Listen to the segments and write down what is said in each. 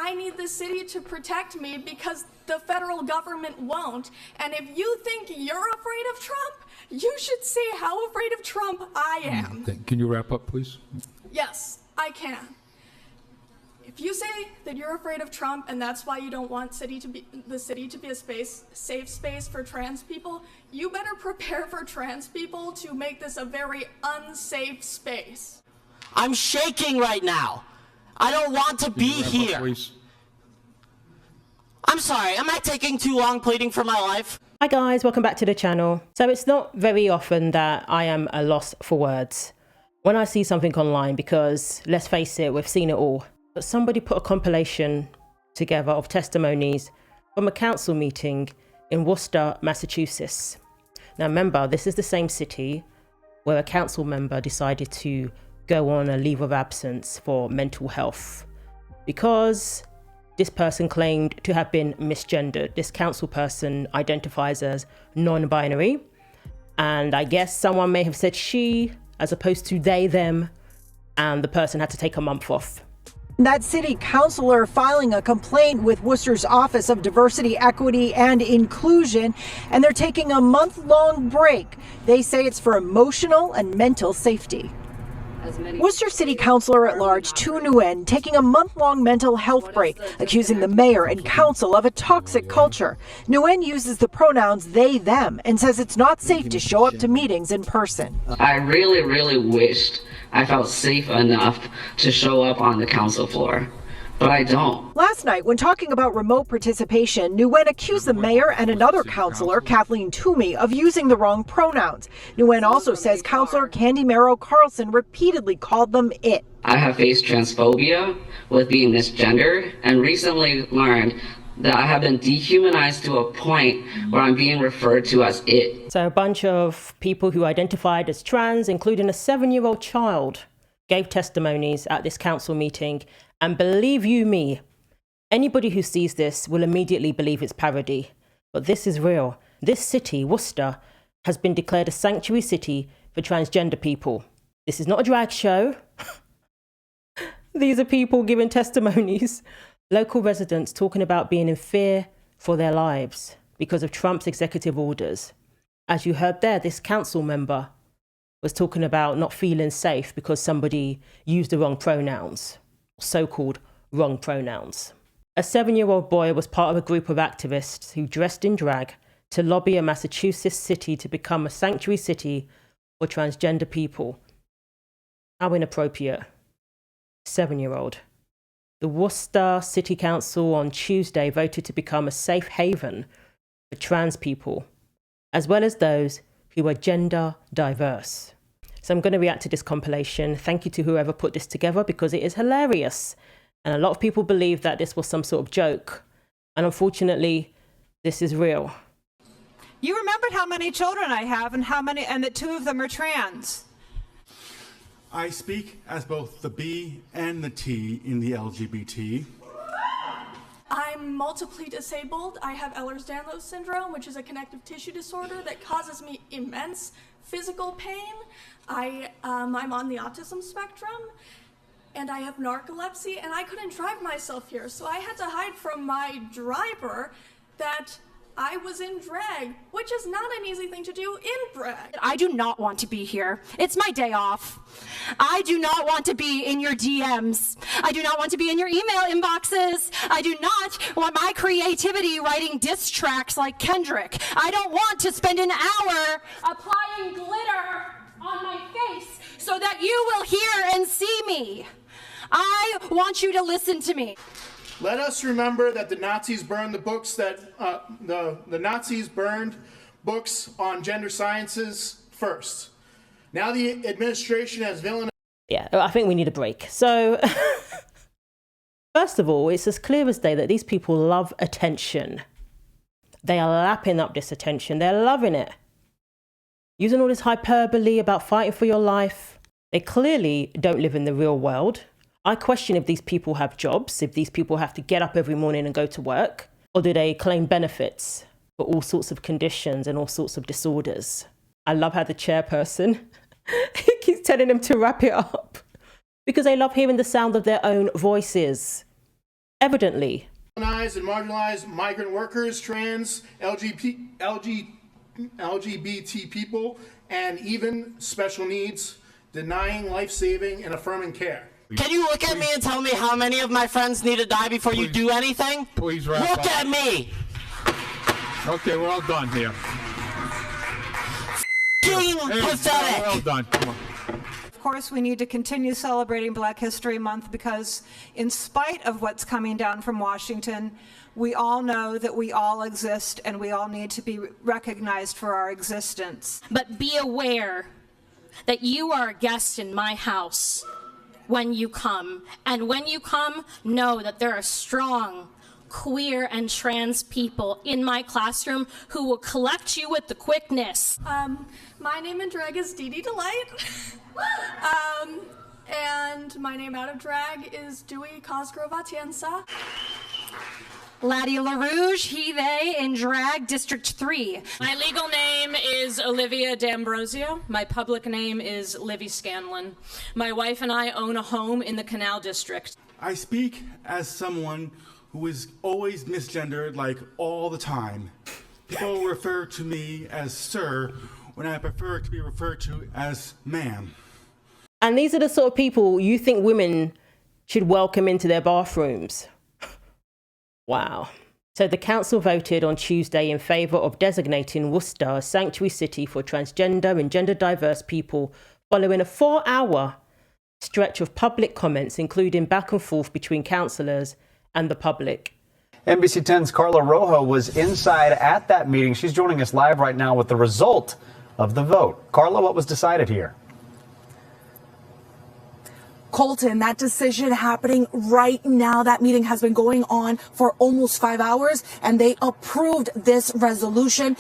I need the city to protect me because the federal government won't. And if you think you're afraid of Trump, you should see how afraid of Trump I am. Can you wrap up, please? Yes, I can. If you say that you're afraid of Trump and that's why you don't want the city to be a safe space for trans people, you better prepare for trans people to make this a very unsafe space. I'm shaking right now. I don't want to be here. I'm sorry, am I taking too long pleading for my life? Hi guys, welcome back to the channel. So it's not very often that I am a loss for words when I see something online, because let's face it, we've seen it all. But somebody put a compilation together of testimonies from a council meeting in Worcester, Massachusetts. Now remember, this is the same city where a council member decided to go on a leave of absence for mental health because this person claimed to have been misgendered. This council person identifies as non-binary, and I guess someone may have said she as opposed to they, them, and the person had to take a month off. That city councilor filing a complaint with Worcester's Office of Diversity, Equity and Inclusion, and they're taking a month-long break. They say it's for emotional and mental safety. Worcester City Councilor at Large Tu Nguyen taking a month-long mental health break, accusing the mayor and council of a toxic culture. Nguyen uses the pronouns they, them, and says it's not safe to show up to meetings in person. I really wished I felt safe enough to show up on the council floor, but I don't. Last night, when talking about remote participation, Nguyen accused the mayor and another councilor, Kathleen Toomey, of using the wrong pronouns. Nguyen also says Councilor Candy Merrow Carlson repeatedly called them it. I have faced transphobia with being misgendered and recently learned that I have been dehumanized to a point where I'm being referred to as it. So a bunch of people who identified as trans, including a 7-year-old child, gave testimonies at this council meeting. And believe you me, anybody who sees this will immediately believe it's parody. But this is real. This city, Worcester, has been declared a sanctuary city for transgender people. This is not a drag show. These are people giving testimonies. Local residents talking about being in fear for their lives because of Trump's executive orders. As you heard there, this council member was talking about not feeling safe because somebody used the wrong pronouns, so-called wrong pronouns. A 7-year-old boy was part of a group of activists who dressed in drag to lobby a Massachusetts city to become a sanctuary city for transgender people. How inappropriate. 7-year-old. The Worcester City Council on Tuesday voted to become a safe haven for trans people, as well as those who are gender diverse. So I'm going to react to this compilation. Thank you to whoever put this together because it is hilarious. And a lot of people believe that this was some sort of joke. And unfortunately, this is real. You remembered how many children I have and that 2 of them are trans. I speak as both the B and the T in the LGBT. I'm multiply disabled. I have Ehlers-Danlos syndrome, which is a connective tissue disorder that causes me immense physical pain. I'm on the autism spectrum, and I have narcolepsy, and I couldn't drive myself here, so I had to hide from my driver that I was in drag, which is not an easy thing to do in drag. I do not want to be here. It's my day off. I do not want to be in your DMs. I do not want to be in your email inboxes. I do not want my creativity writing diss tracks like Kendrick. I don't want to spend an hour applying glitter on my face so that you will hear and see me. I want you to listen to me. Let us remember that the Nazis burned the books the Nazis burned books on gender sciences first. Now the administration has villainized. Yeah, I think we need a break. So, first of all, it's as clear as day that these people love attention. They are lapping up this attention. They're loving it. Using all this hyperbole about fighting for your life. They clearly don't live in the real world. I question if these people have jobs, if these people have to get up every morning and go to work, or do they claim benefits for all sorts of conditions and all sorts of disorders. I love how the chairperson keeps telling them to wrap it up because they love hearing the sound of their own voices. Evidently, and marginalized migrant workers, trans, LGBT people, and even special needs, denying life-saving and affirming care. Can you look at me and tell me how many of my friends need to die before you do anything? Please wrap Look up. at me! Okay, we're all done here. F***ing pathetic! We're all done. Come on. Of course, we need to continue celebrating Black History Month because in spite of what's coming down from Washington, we all know that we all exist and we all need to be recognized for our existence. But be aware that you are a guest in my house when you come. And when you come, know that there are strong queer and trans people in my classroom who will collect you with the quickness. My name in drag is Dee Dee Delight. And my name out of drag is Dewey Cosgrove Atienza. Laddie LaRouge, he, they, in drag, District 3. My legal name is Olivia D'Ambrosio. My public name is Livy Scanlon. My wife and I own a home in the Canal District. I speak as someone who is always misgendered, like all the time. People refer to me as sir when I prefer to be referred to as ma'am. and these are the sort of people you think women should welcome into their bathrooms. Wow. So the council voted on Tuesday in favour of designating Worcester a sanctuary city for transgender and gender diverse people following a 4-hour stretch of public comments, including back and forth between councillors and the public. NBC 10's Carla Rojo was inside at that meeting. She's joining us live right now with the result of the vote. Carla, what was decided here? Colton, that decision happening right now. That meeting has been going on for almost 5 hours, and they approved this resolution.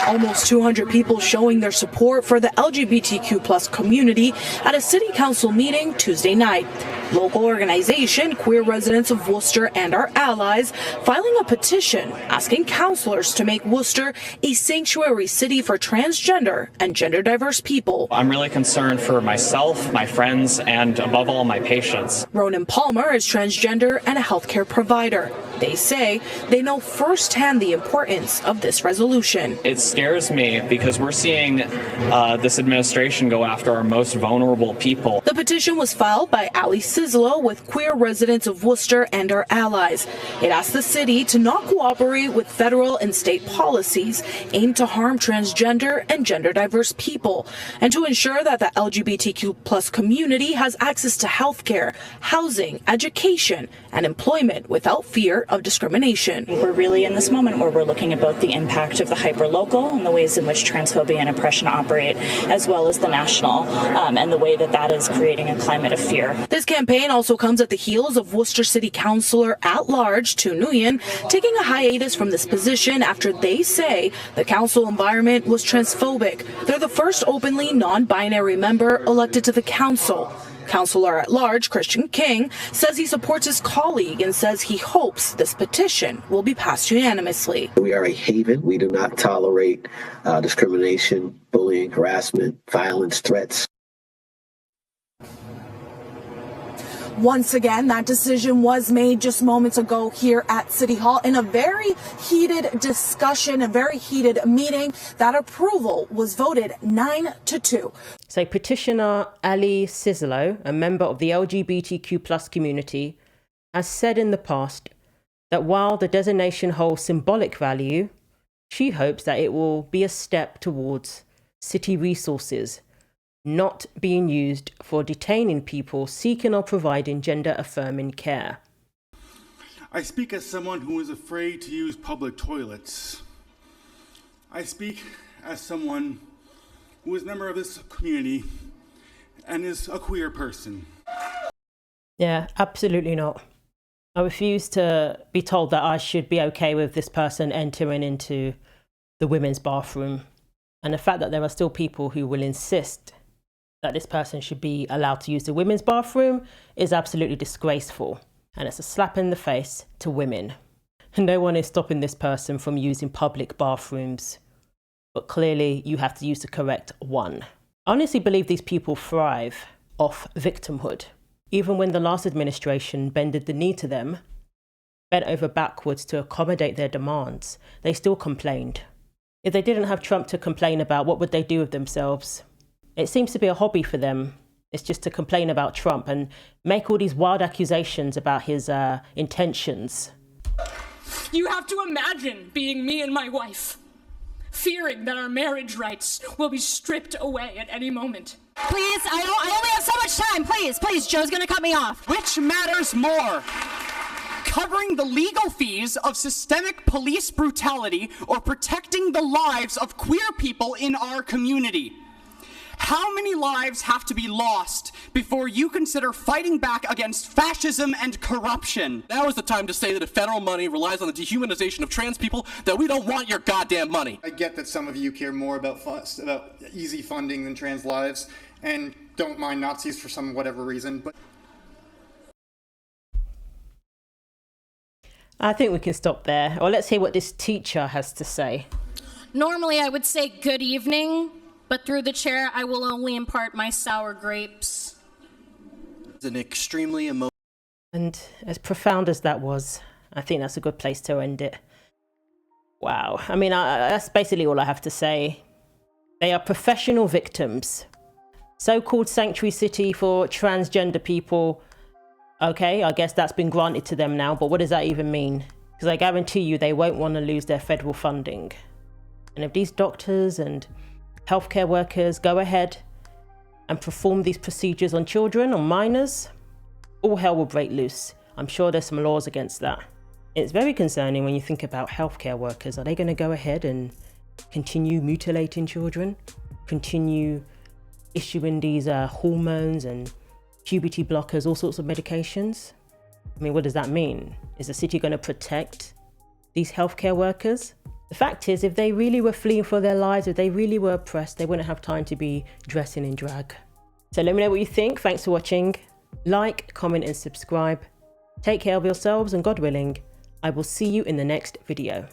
Almost 200 people showing their support for the LGBTQ plus community at a city council meeting Tuesday night. Local organization Queer Residents of Worcester and our allies filing a petition asking councilors to make Worcester a sanctuary city for transgender and gender diverse people. I'm really concerned for myself, my friends, and above all, my patients. Ronan Palmer is transgender and a healthcare provider. They say they know firsthand the importance of this resolution. It scares me because we're seeing this administration go after our most vulnerable people. The petition was filed by Allie Cislo with Queer Residents of Worcester and our allies. It asked the city to not cooperate with federal and state policies aimed to harm transgender and gender diverse people, and to ensure that the LGBTQ plus community has access to healthcare, housing, education, and employment without fear of discrimination. We're really in this moment where we're looking at both the impact of the hyperlocal and the ways in which transphobia and oppression operate, as well as the national, and the way that that is creating a climate of fear. This campaign also comes at the heels of Worcester City Councilor at large, Tu Nguyen, taking a hiatus from this position after they say the council environment was transphobic. They're the first openly non-binary member elected to the council. Councilor at large, Christian King, says he supports his colleague and says he hopes this petition will be passed unanimously. We are a haven. We do not tolerate discrimination, bullying, harassment, violence, threats. Once again, that decision was made just moments ago here at City Hall in a very heated discussion, a very heated meeting. That approval was voted 9-2. So petitioner Allie Cislo, a member of the LGBTQ plus community, has said in the past that while the designation holds symbolic value, she hopes that it will be a step towards city resources not being used for detaining people seeking or providing gender-affirming care. I speak as someone who is afraid to use public toilets. I speak as someone who is a member of this community and is a queer person. Yeah, absolutely not. I refuse to be told that I should be okay with this person entering into the women's bathroom. And the fact that there are still people who will insist that this person should be allowed to use the women's bathroom is absolutely disgraceful. And it's a slap in the face to women. No one is stopping this person from using public bathrooms, but clearly you have to use the correct one. I honestly believe these people thrive off victimhood. Even when the last administration bended the knee to them, bent over backwards to accommodate their demands, they still complained. If they didn't have Trump to complain about, what would they do with themselves? It seems to be a hobby for them. It's just to complain about Trump and make all these wild accusations about his intentions. You have to imagine being me and my wife, fearing that our marriage rights will be stripped away at any moment. Please, I only have so much time. Please, Joe's gonna cut me off. Which matters more? Covering the legal fees of systemic police brutality or protecting the lives of queer people in our community? How many lives have to be lost before you consider fighting back against fascism and corruption? Now is the time to say that if federal money relies on the dehumanization of trans people, that we don't want your goddamn money. I get that some of you care more about easy funding than trans lives, and don't mind Nazis for some whatever reason, but... I think we can stop there. Or let's hear what this teacher has to say. Normally I would say good evening, but through the chair I will only impart my sour grapes. It's an extremely emotional... And as profound as that was, I think that's a good place to end it. Wow. I mean, that's basically all I have to say. They are professional victims. So-called sanctuary city for transgender people. Okay, I guess that's been granted to them now, but what does that even mean? Because I guarantee you they won't want to lose their federal funding. And if these doctors and healthcare workers go ahead and perform these procedures on children, on minors, all hell will break loose. I'm sure there's some laws against that. It's very concerning when you think about healthcare workers. Are they going to go ahead and continue mutilating children? Continue issuing these hormones and puberty blockers, all sorts of medications? I mean, what does that mean? Is the city going to protect these healthcare workers? The fact is, if they really were fleeing for their lives, if they really were oppressed, they wouldn't have time to be dressing in drag. So let me know what you think. Thanks for watching. Like, comment and subscribe. Take care of yourselves, and God willing, I will see you in the next video.